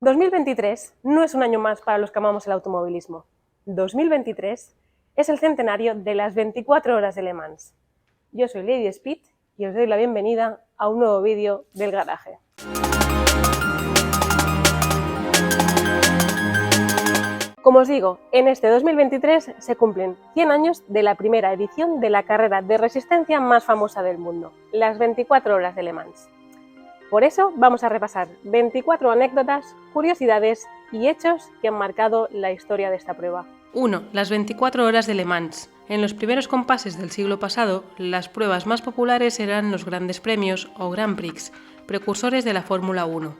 2023 no es un año más para los que amamos el automovilismo. 2023 es el centenario de las 24 horas de Le Mans. Yo soy Lady Speed y os doy la bienvenida a un nuevo vídeo del garaje. Como os digo, en este 2023 se cumplen 100 años de la primera edición de la carrera de resistencia más famosa del mundo, las 24 horas de Le Mans. Por eso vamos a repasar 24 anécdotas, curiosidades y hechos que han marcado la historia de esta prueba. 1. Las 24 horas de Le Mans. En los primeros compases del siglo pasado, las pruebas más populares eran los grandes premios o Grand Prix, precursores de la Fórmula 1.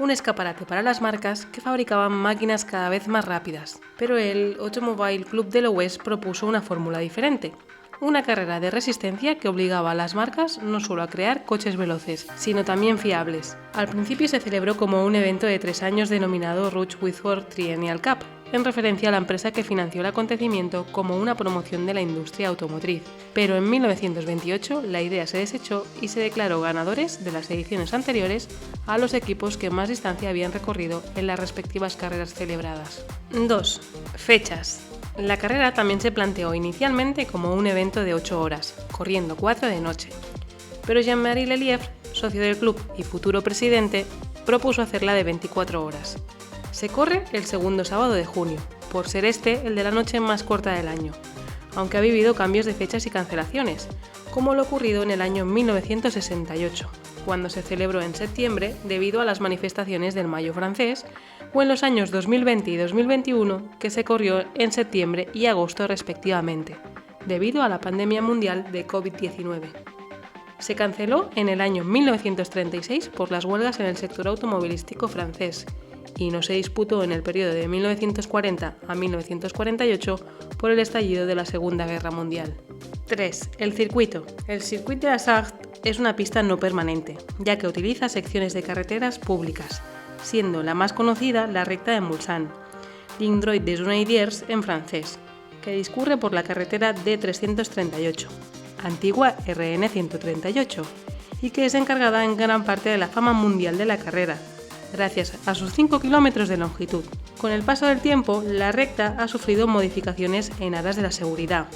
Un escaparate para las marcas que fabricaban máquinas cada vez más rápidas. Pero el Automobile Club de l'Ouest propuso una fórmula diferente. Una carrera de resistencia que obligaba a las marcas no solo a crear coches veloces, sino también fiables. Al principio se celebró como un evento de 3 años denominado Rouge Whitworth Triennial Cup, en referencia a la empresa que financió el acontecimiento como una promoción de la industria automotriz. Pero en 1928 la idea se desechó y se declaró ganadores de las ediciones anteriores a los equipos que más distancia habían recorrido en las respectivas carreras celebradas. 2. Fechas. La carrera también se planteó inicialmente como un evento de 8 horas, corriendo 4 de noche. Pero Jean-Marie Lelièvre, socio del club y futuro presidente, propuso hacerla de 24 horas. Se corre el segundo sábado de junio, por ser este el de la noche más corta del año, aunque ha vivido cambios de fechas y cancelaciones, como lo ocurrido en el año 1968, cuando se celebró en septiembre debido a las manifestaciones del Mayo francés, o en los años 2020 y 2021, que se corrió en septiembre y agosto respectivamente, debido a la pandemia mundial de COVID-19. Se canceló en el año 1936 por las huelgas en el sector automovilístico francés y no se disputó en el periodo de 1940 a 1948 por el estallido de la Segunda Guerra Mundial. 3. El circuito. El Circuit de la Sarthe es una pista no permanente, ya que utiliza secciones de carreteras públicas, siendo la más conocida la recta de Mulsanne, Ligne droite des Journaliers en francés, que discurre por la carretera D338, antigua RN 138, y que es encargada en gran parte de la fama mundial de la carrera, gracias a sus 5 kilómetros de longitud. Con el paso del tiempo, la recta ha sufrido modificaciones en aras de la seguridad,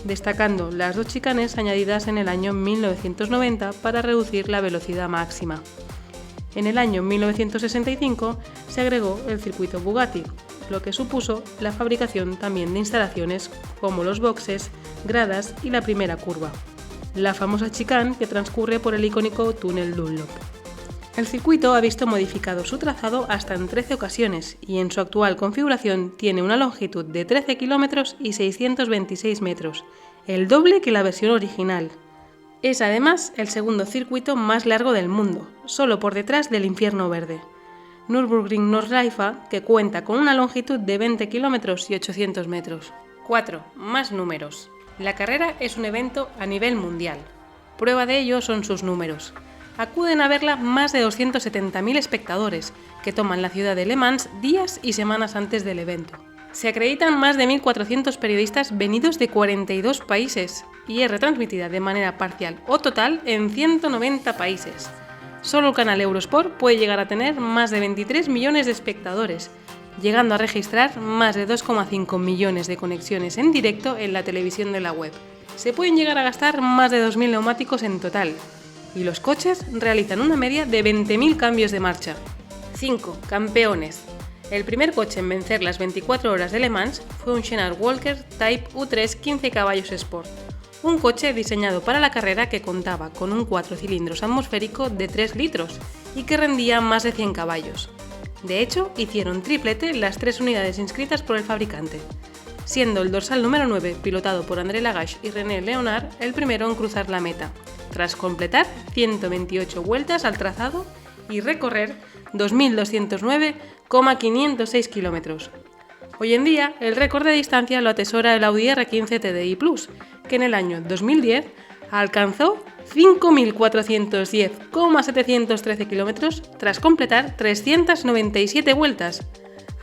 destacando las 2 chicanes añadidas en el año 1990 para reducir la velocidad máxima. En el año 1965 se agregó el circuito Bugatti, lo que supuso la fabricación también de instalaciones como los boxes, gradas y la primera curva, la famosa chicane que transcurre por el icónico túnel Dunlop. El circuito ha visto modificado su trazado hasta en 13 ocasiones y en su actual configuración tiene una longitud de 13 kilómetros y 626 metros, el doble que la versión original. Es además el segundo circuito más largo del mundo, solo por detrás del Infierno Verde, Nürburgring Nordschleife, que cuenta con una longitud de 20 kilómetros y 800 metros. 4. Más números. La carrera es un evento a nivel mundial. Prueba de ello son sus números. Acuden a verla más de 270.000 espectadores, que toman la ciudad de Le Mans días y semanas antes del evento. Se acreditan más de 1.400 periodistas venidos de 42 países y es retransmitida de manera parcial o total en 190 países. Solo el canal Eurosport puede llegar a tener más de 23 millones de espectadores, llegando a registrar más de 2,5 millones de conexiones en directo en la televisión de la web. Se pueden llegar a gastar más de 2.000 neumáticos en total, y los coches realizan una media de 20.000 cambios de marcha. 5. Campeones. El primer coche en vencer las 24 horas de Le Mans fue un Chenard Walker Type U3 15 caballos Sport, un coche diseñado para la carrera que contaba con un 4 cilindros atmosférico de 3 litros y que rendía más de 100 caballos. De hecho, hicieron triplete las 3 unidades inscritas por el fabricante, siendo el dorsal número 9, pilotado por André Lagache y René Léonard, el primero en cruzar la meta, tras completar 128 vueltas al trazado y recorrer 2.209,506 kilómetros. Hoy en día, el récord de distancia lo atesora el Audi R15 TDI Plus, que en el año 2010 alcanzó 5.410,713 kilómetros tras completar 397 vueltas.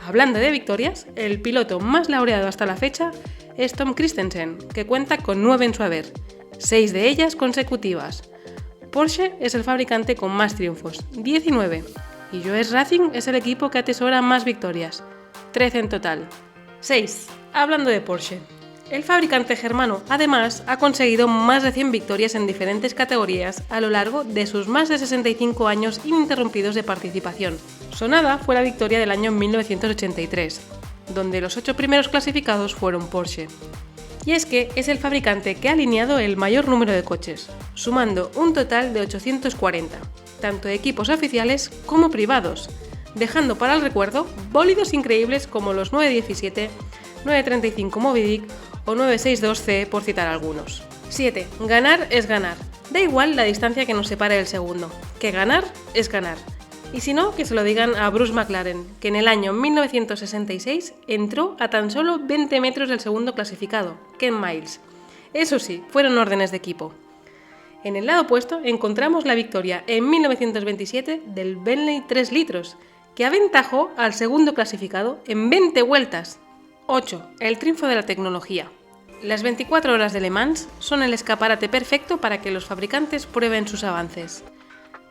Hablando de victorias, el piloto más laureado hasta la fecha es Tom Kristensen, que cuenta con 9 en su haber, 6 de ellas consecutivas. Porsche es el fabricante con más triunfos, 19, y US Racing es el equipo que atesora más victorias, 13 en total. 6. Hablando de Porsche. El fabricante germano, además, ha conseguido más de 100 victorias en diferentes categorías a lo largo de sus más de 65 años ininterrumpidos de participación. Sonada fue la victoria del año 1983, donde los 8 primeros clasificados fueron Porsche. Y es que es el fabricante que ha alineado el mayor número de coches, sumando un total de 840, tanto de equipos oficiales como privados, dejando para el recuerdo bólidos increíbles como los 917, 935 Moby Dick o 962C, por citar algunos. 7. Ganar es ganar. Da igual la distancia que nos separe del segundo, que ganar es ganar. Y si no, que se lo digan a Bruce McLaren, que en el año 1966 entró a tan solo 20 metros del segundo clasificado, Ken Miles. Eso sí, fueron órdenes de equipo. En el lado opuesto encontramos la victoria en 1927 del Bentley 3 litros, que aventajó al segundo clasificado en 20 vueltas. 8. El triunfo de la tecnología. Las 24 horas de Le Mans son el escaparate perfecto para que los fabricantes prueben sus avances.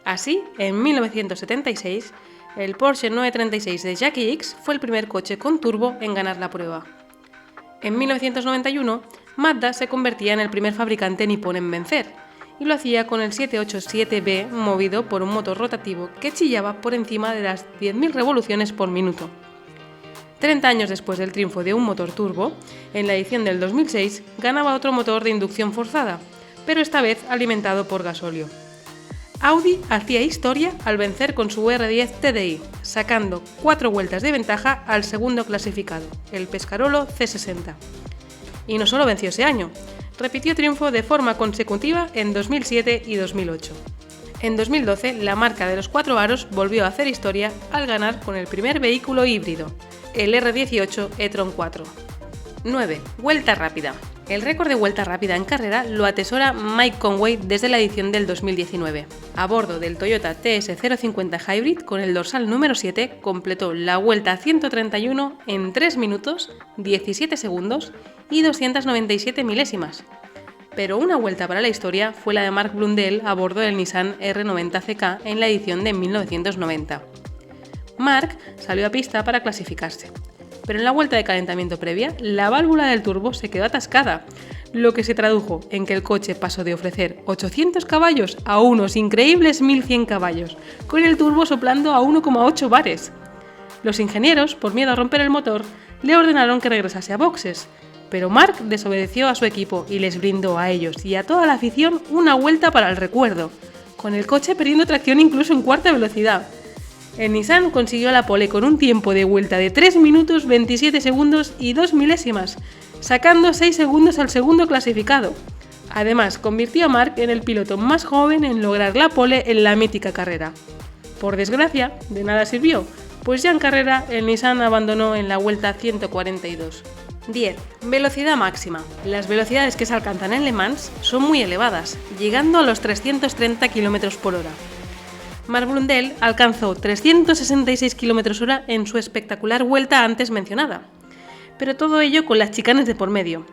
Así, en 1976, el Porsche 936 de Jackie Ickx fue el primer coche con turbo en ganar la prueba. En 1991, Mazda se convertía en el primer fabricante nipón en vencer, y lo hacía con el 787B movido por un motor rotativo que chillaba por encima de las 10.000 revoluciones por minuto. 30 años después del triunfo de un motor turbo, en la edición del 2006 ganaba otro motor de inducción forzada, pero esta vez alimentado por gasóleo. Audi hacía historia al vencer con su R10 TDI, sacando 4 vueltas de ventaja al segundo clasificado, el Pescarolo C60. Y no solo venció ese año, repitió triunfo de forma consecutiva en 2007 y 2008. En 2012, la marca de los 4 aros volvió a hacer historia al ganar con el primer vehículo híbrido, el R18 e-tron 4. 9. Vuelta rápida. El récord de vuelta rápida en carrera lo atesora Mike Conway desde la edición del 2019. A bordo del Toyota TS050 Hybrid con el dorsal número 7 completó la vuelta 131 en 3 minutos, 17 segundos y 297 milésimas. Pero una vuelta para la historia fue la de Mark Blundell a bordo del Nissan R90 CK en la edición de 1990. Mark salió a pista para clasificarse, pero en la vuelta de calentamiento previa, la válvula del turbo se quedó atascada, lo que se tradujo en que el coche pasó de ofrecer 800 caballos a unos increíbles 1100 caballos, con el turbo soplando a 1,8 bares. Los ingenieros, por miedo a romper el motor, le ordenaron que regresase a boxes, pero Mark desobedeció a su equipo y les brindó a ellos y a toda la afición una vuelta para el recuerdo, con el coche perdiendo tracción incluso en cuarta velocidad. El Nissan consiguió la pole con un tiempo de vuelta de 3 minutos 27 segundos y 2 milésimas, sacando 6 segundos al segundo clasificado. Además, convirtió a Mark en el piloto más joven en lograr la pole en la mítica carrera. Por desgracia, de nada sirvió, pues ya en carrera el Nissan abandonó en la vuelta 142. 10. Velocidad máxima. Las velocidades que se alcanzan en Le Mans son muy elevadas, llegando a los 330 km por hora. Mark Blundell alcanzó 366 km/h en su espectacular vuelta antes mencionada, pero todo ello con las chicanes de por medio.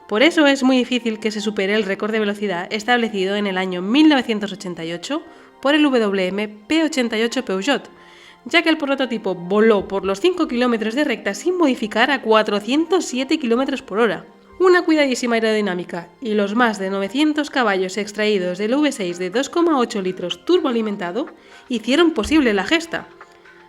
Por eso es muy difícil que se supere el récord de velocidad establecido en el año 1988 por el WM P88 Peugeot, ya que el prototipo voló por los 5 km de recta sin modificar a 407 km por hora. Una cuidadísima aerodinámica y los más de 900 caballos extraídos del V6 de 2,8 litros turboalimentado hicieron posible la gesta.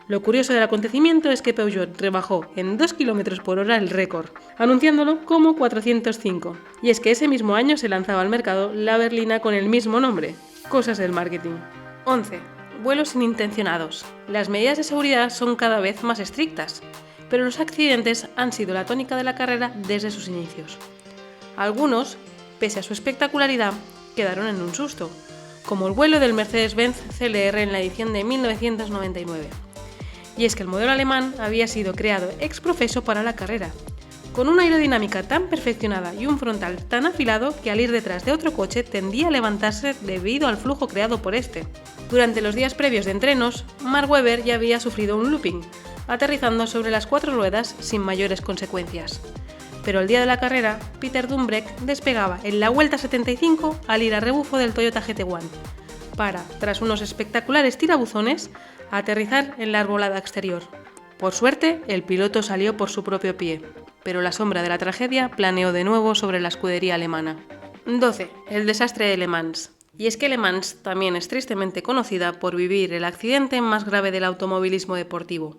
Lo curioso del acontecimiento es que Peugeot rebajó en 2 km por hora el récord, anunciándolo como 405. Y es que ese mismo año se lanzaba al mercado la berlina con el mismo nombre. Cosas del marketing. 11. Vuelos inintencionados. Las medidas de seguridad son cada vez más estrictas, pero los accidentes han sido la tónica de la carrera desde sus inicios. Algunos, pese a su espectacularidad, quedaron en un susto, como el vuelo del Mercedes-Benz CLR en la edición de 1999. Y es que el modelo alemán había sido creado ex professo para la carrera, con una aerodinámica tan perfeccionada y un frontal tan afilado que al ir detrás de otro coche tendía a levantarse debido al flujo creado por este. Durante los días previos de entrenos, Mark Webber ya había sufrido un looping, aterrizando sobre las 4 ruedas sin mayores consecuencias. Pero el día de la carrera, Peter Dumbreck despegaba en la vuelta 75 al ir a rebufo del Toyota GT1, para, tras unos espectaculares tirabuzones, Aterrizar en la arbolada exterior. Por suerte, el piloto salió por su propio pie, pero la sombra de la tragedia planeó de nuevo sobre la escudería alemana. 12. El desastre de Le Mans. Y es que Le Mans también es tristemente conocida por vivir el accidente más grave del automovilismo deportivo.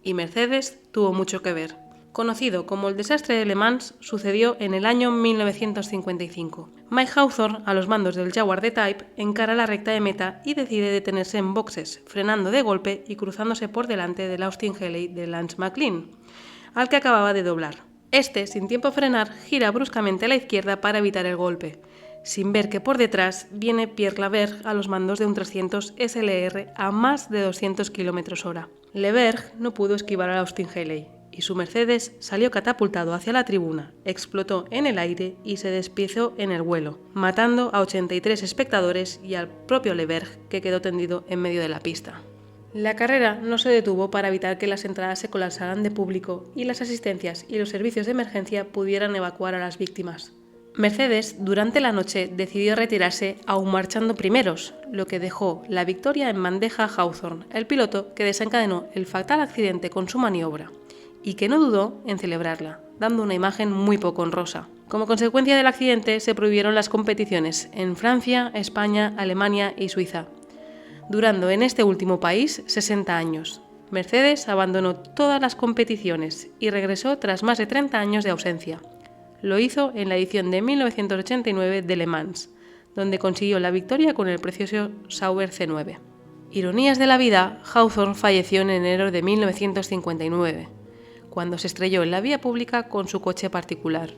Y Mercedes tuvo mucho que ver. Conocido como el desastre de Le Mans, sucedió en el año 1955. Mike Hawthorne, a los mandos del Jaguar de Type, encara la recta de meta y decide detenerse en boxes, frenando de golpe y cruzándose por delante del Austin Healey de Lance McLean, al que acababa de doblar. Este, sin tiempo a frenar, gira bruscamente a la izquierda para evitar el golpe, sin ver que por detrás viene Pierre Lavergne a los mandos de un 300 SLR a más de 200 km/h. Lavergne no pudo esquivar al Austin Healey, y su Mercedes salió catapultado hacia la tribuna, explotó en el aire y se despiezó en el vuelo, matando a 83 espectadores y al propio Lavergne, que quedó tendido en medio de la pista. La carrera no se detuvo para evitar que las entradas se colapsaran de público y las asistencias y los servicios de emergencia pudieran evacuar a las víctimas. Mercedes, durante la noche, decidió retirarse aún marchando primeros, lo que dejó la victoria en bandeja a Hawthorne, el piloto que desencadenó el fatal accidente con su maniobra, y que no dudó en celebrarla, dando una imagen muy poco honrosa. Como consecuencia del accidente, se prohibieron las competiciones en Francia, España, Alemania y Suiza, durando en este último país 60 años. Mercedes abandonó todas las competiciones y regresó tras más de 30 años de ausencia. Lo hizo en la edición de 1989 de Le Mans, donde consiguió la victoria con el precioso Sauber C9. Ironías de la vida, Hawthorne falleció en enero de 1959, cuando se estrelló en la vía pública con su coche particular,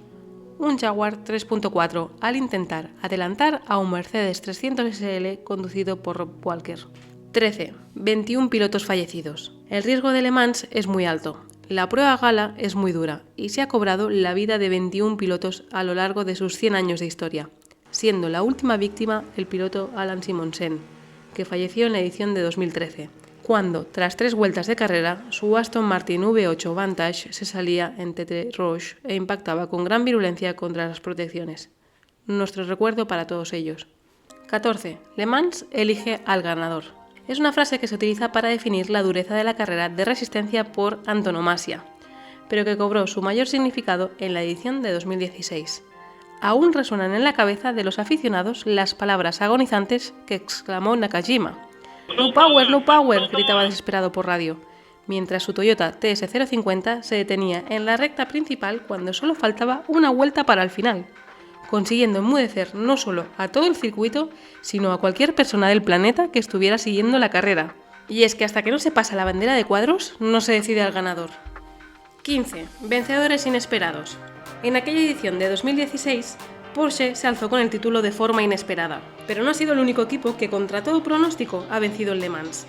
un Jaguar 3.4, al intentar adelantar a un Mercedes 300 SL conducido por Rob Walker. 13. 21 pilotos fallecidos. El riesgo de Le Mans es muy alto. La prueba gala es muy dura y se ha cobrado la vida de 21 pilotos a lo largo de sus 100 años de historia, siendo la última víctima el piloto Alain Simonsen, que falleció en la edición de 2013, cuando, tras 3 vueltas de carrera, su Aston Martin V8 Vantage se salía en Tête Rouge e impactaba con gran virulencia contra las protecciones. Nuestro recuerdo para todos ellos. 14. Le Mans elige al ganador. Es una frase que se utiliza para definir la dureza de la carrera de resistencia por antonomasia, pero que cobró su mayor significado en la edición de 2016. Aún resuenan en la cabeza de los aficionados las palabras agonizantes que exclamó Nakajima. «No power, no power», gritaba desesperado por radio, mientras su Toyota TS050 se detenía en la recta principal cuando solo faltaba una vuelta para el final, consiguiendo enmudecer no solo a todo el circuito, sino a cualquier persona del planeta que estuviera siguiendo la carrera. Y es que hasta que no se pasa la bandera de cuadros, no se decide al ganador. 15. Vencedores inesperados. En aquella edición de 2016, Porsche se alzó con el título de forma inesperada, pero no ha sido el único equipo que contra todo pronóstico ha vencido en Le Mans.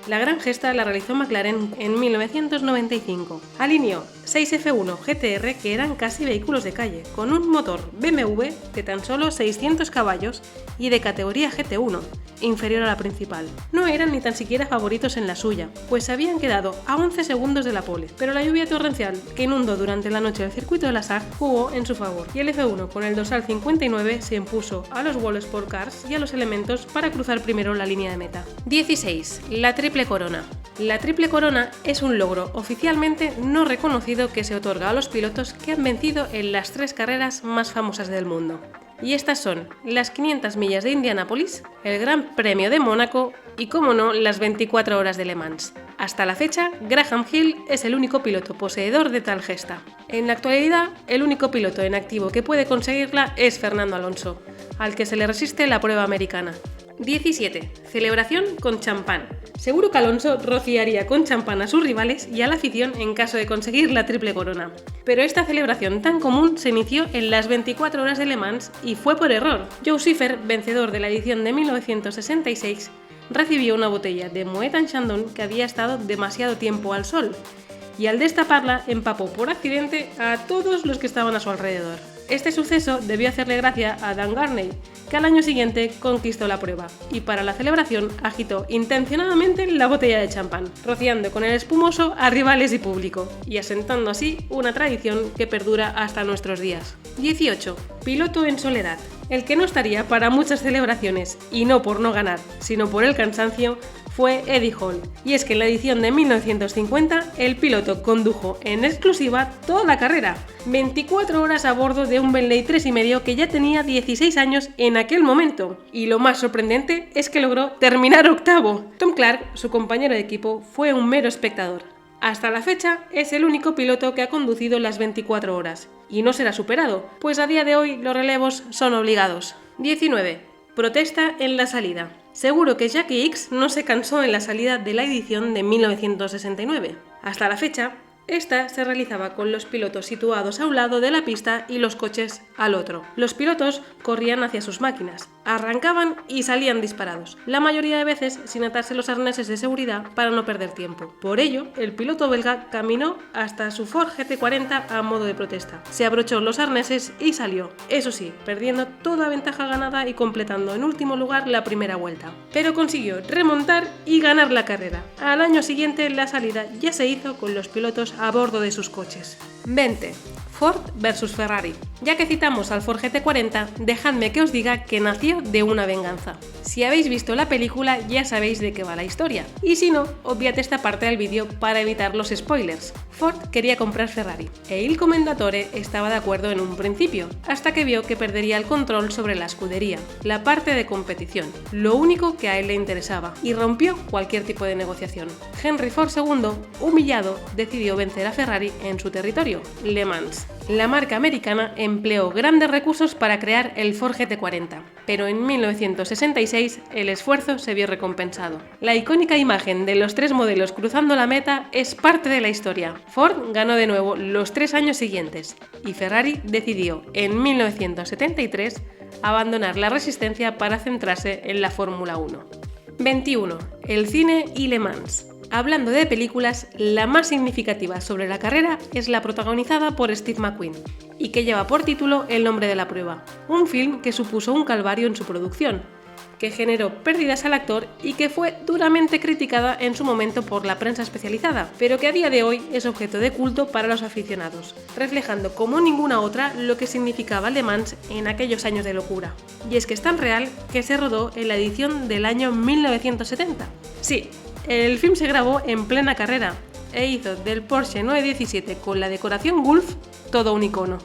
La gran gesta la realizó McLaren en 1995. Alineó 6 F1 GTR que eran casi vehículos de calle, con un motor BMW de tan solo 600 caballos y de categoría GT1, inferior a la principal. No eran ni tan siquiera favoritos en la suya, pues se habían quedado a 11 segundos de la pole, pero la lluvia torrencial que inundó durante la noche el circuito de la SAG jugó en su favor, y el F1 con el dorsal 59 se impuso a los Wall Sport Cars y a los elementos para cruzar primero la línea de meta. 16. La triple corona. La triple corona es un logro oficialmente no reconocido que se otorga a los pilotos que han vencido en las 3 carreras más famosas del mundo. Y estas son las 500 millas de Indianápolis, el Gran Premio de Mónaco y, como no, las 24 horas de Le Mans. Hasta la fecha, Graham Hill es el único piloto poseedor de tal gesta. En la actualidad, el único piloto en activo que puede conseguirla es Fernando Alonso, al que se le resiste la prueba americana. 17. Celebración con champán. Seguro que Alonso rociaría con champán a sus rivales y a la afición en caso de conseguir la triple corona. Pero esta celebración tan común se inició en las 24 horas de Le Mans y fue por error. Joe Schiffer, vencedor de la edición de 1966, recibió una botella de Moet Chandon que había estado demasiado tiempo al sol, y al destaparla empapó por accidente a todos los que estaban a su alrededor. Este suceso debió hacerle gracia a Dan Gurney, que al año siguiente conquistó la prueba, y para la celebración agitó intencionadamente la botella de champán, rociando con el espumoso a rivales y público, y asentando así una tradición que perdura hasta nuestros días. 18. Piloto en soledad. El que no estaría para muchas celebraciones, y no por no ganar, sino por el cansancio, fue Eddie Hall. Y es que en la edición de 1950 el piloto condujo en exclusiva toda la carrera, 24 horas a bordo de un Bentley 3,5 que ya tenía 16 años en aquel momento. Y lo más sorprendente es que logró terminar octavo. Tom Clark, su compañero de equipo, fue un mero espectador. Hasta la fecha es el único piloto que ha conducido las 24 horas, y no será superado, pues a día de hoy los relevos son obligados. 19. Protesta en la salida. Seguro que Jackie Ickx no se cansó en la salida de la edición de 1969. Hasta la fecha, esta se realizaba con los pilotos situados a un lado de la pista y los coches al otro. Los pilotos corrían hacia sus máquinas, arrancaban y salían disparados, la mayoría de veces sin atarse los arneses de seguridad para no perder tiempo. Por ello, el piloto belga caminó hasta su Ford GT40 a modo de protesta. Se abrochó los arneses y salió, eso sí, perdiendo toda ventaja ganada y completando en último lugar la primera vuelta. Pero consiguió remontar y ganar la carrera. Al año siguiente la salida ya se hizo con los pilotos a bordo de sus coches. 20. Ford versus Ferrari. Ya que citamos al Ford GT40, dejadme que os diga que nació de una venganza. Si habéis visto la película ya sabéis de qué va la historia, y si no, obviad esta parte del vídeo para evitar los spoilers. Ford quería comprar Ferrari, e il Commendatore estaba de acuerdo en un principio, hasta que vio que perdería el control sobre la escudería, la parte de competición, lo único que a él le interesaba, y rompió cualquier tipo de negociación. Henry Ford II, humillado, decidió vencer a Ferrari en su territorio, Le Mans. La marca americana empleó grandes recursos para crear el Ford GT40, pero en 1966 el esfuerzo se vio recompensado. La icónica imagen de los tres modelos cruzando la meta es parte de la historia. Ford ganó de nuevo los 3 años siguientes y Ferrari decidió en 1973 abandonar la resistencia para centrarse en la Fórmula 1. 21. El cine y Le Mans. Hablando de películas, la más significativa sobre la carrera es la protagonizada por Steve McQueen, y que lleva por título El nombre de la prueba, un film que supuso un calvario en su producción, que generó pérdidas al actor y que fue duramente criticada en su momento por la prensa especializada, pero que a día de hoy es objeto de culto para los aficionados, reflejando como ninguna otra lo que significaba Le Mans en aquellos años de locura. Y es que es tan real que se rodó en la edición del año 1970. Sí, el film se grabó en plena carrera e hizo del Porsche 917 con la decoración Gulf todo un icono.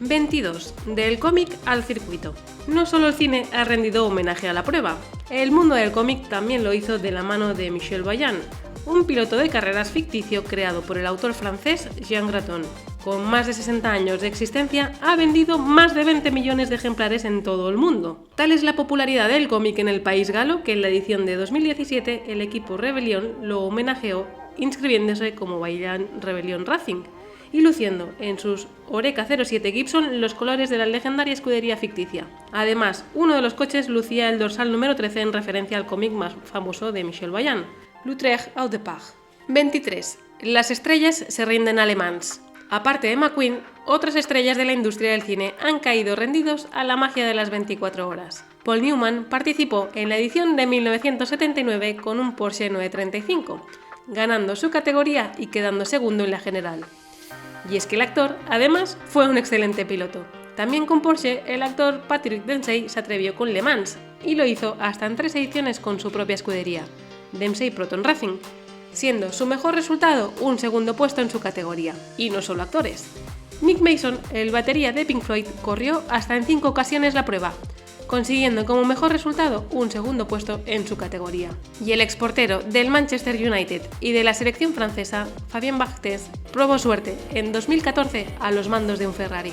22. Del cómic al circuito. No solo el cine ha rendido homenaje a la prueba, el mundo del cómic también lo hizo de la mano de Michel Vaillant, un piloto de carreras ficticio creado por el autor francés Jean Graton. Con más de 60 años de existencia, ha vendido más de 20 millones de ejemplares en todo el mundo. Tal es la popularidad del cómic en el país galo que en la edición de 2017 el equipo Rebellion lo homenajeó inscribiéndose como Vaillant Rebellion Racing y luciendo en sus Oreca 07 Gibson los colores de la legendaria escudería ficticia. Además, uno de los coches lucía el dorsal número 13 en referencia al cómic más famoso de Michel Vaillant, L'Utrecht au départ. 23. Las estrellas se rinden a Le Mans. Aparte de McQueen, otras estrellas de la industria del cine han caído rendidos a la magia de las 24 horas. Paul Newman participó en la edición de 1979 con un Porsche 935, ganando su categoría y quedando segundo en la general. Y es que el actor, además, fue un excelente piloto. También con Porsche, el actor Patrick Dempsey se atrevió con Le Mans y lo hizo hasta en 3 ediciones con su propia escudería, Dempsey Proton Racing, siendo su mejor resultado un segundo puesto en su categoría. Y no solo actores. Nick Mason, el batería de Pink Floyd, corrió hasta en 5 ocasiones la prueba, consiguiendo como mejor resultado un segundo puesto en su categoría. Y el exportero del Manchester United y de la selección francesa, Fabien Barthez, probó suerte en 2014 a los mandos de un Ferrari.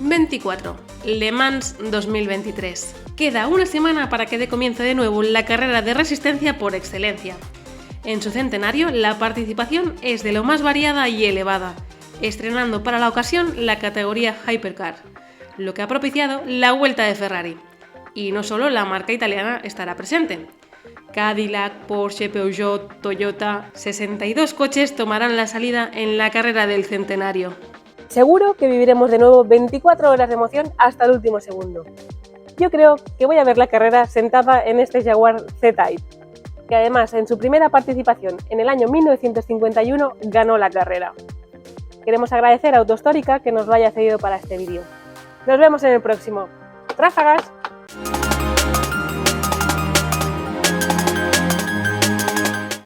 24. Le Mans 2023. Queda una semana para que dé comienzo de nuevo la carrera de resistencia por excelencia. En su centenario, la participación es de lo más variada y elevada, estrenando para la ocasión la categoría Hypercar, lo que ha propiciado la vuelta de Ferrari. Y no solo la marca italiana estará presente. Cadillac, Porsche, Peugeot, Toyota, 62 coches tomarán la salida en la carrera del centenario. Seguro que viviremos de nuevo 24 horas de emoción hasta el último segundo. Yo creo que voy a ver la carrera sentada en este Jaguar Z-Type, que además en su primera participación en el año 1951 ganó la carrera. Queremos agradecer a Autostórica que nos lo haya cedido para este vídeo. Nos vemos en el próximo. ¡Ráfagas!